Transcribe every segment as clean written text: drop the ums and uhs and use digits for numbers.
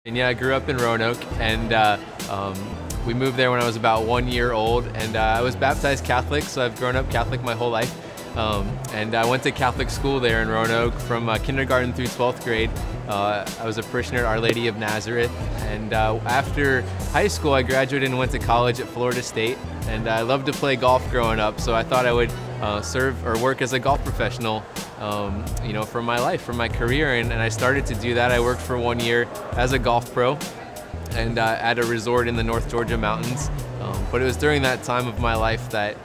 And yeah, I grew up in Roanoke, and we moved there when I was about 1 year old, and I was baptized Catholic, so I've grown up Catholic my whole life. And I went to Catholic school there in Roanoke from kindergarten through 12th grade. I was a parishioner at Our Lady of Nazareth, and after high school I graduated and went to college at Florida State, and I loved to play golf growing up, so I thought I would serve or work as a golf professional for my life, for my career, and I started to do that. I worked for 1 year as a golf pro and at a resort in the North Georgia mountains, but it was during that time of my life that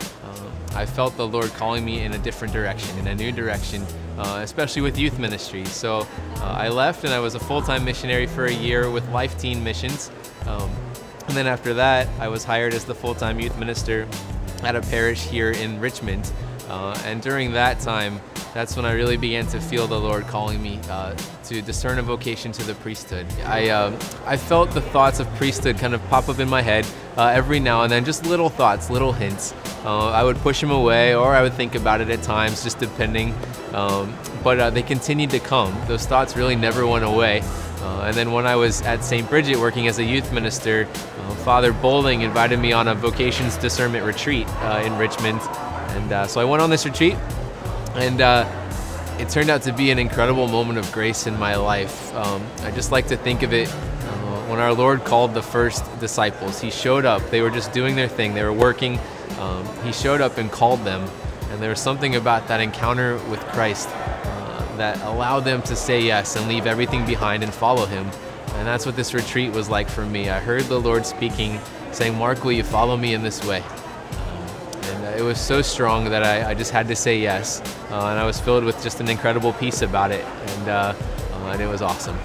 I felt the Lord calling me in a different direction, in a new direction, especially with youth ministry. So I left and I was a full-time missionary for a year with Life Teen Missions. And then after that, I was hired as the full-time youth minister at a parish here in Richmond. And during that time, that's when I really began to feel the Lord calling me to discern a vocation to the priesthood. I felt the thoughts of priesthood kind of pop up in my head every now and then, just little thoughts, little hints. I would push them away, or I would think about it at times, just depending. But they continued to come. Those thoughts really never went away. And then when I was at St. Bridget working as a youth minister, Father Bowling invited me on a vocations discernment retreat in Richmond. And so I went on this retreat, and it turned out to be an incredible moment of grace in my life. I just like to think of it when our Lord called the first disciples. He showed up. They were just doing their thing. They were working. He showed up and called them. And there was something about that encounter with Christ that allowed them to say yes and leave everything behind and follow him. And that's what this retreat was like for me. I heard the Lord speaking, saying, "Mark, will you follow me in this way?" And it was so strong that I just had to say yes. And I was filled with just an incredible peace about it. And it was awesome.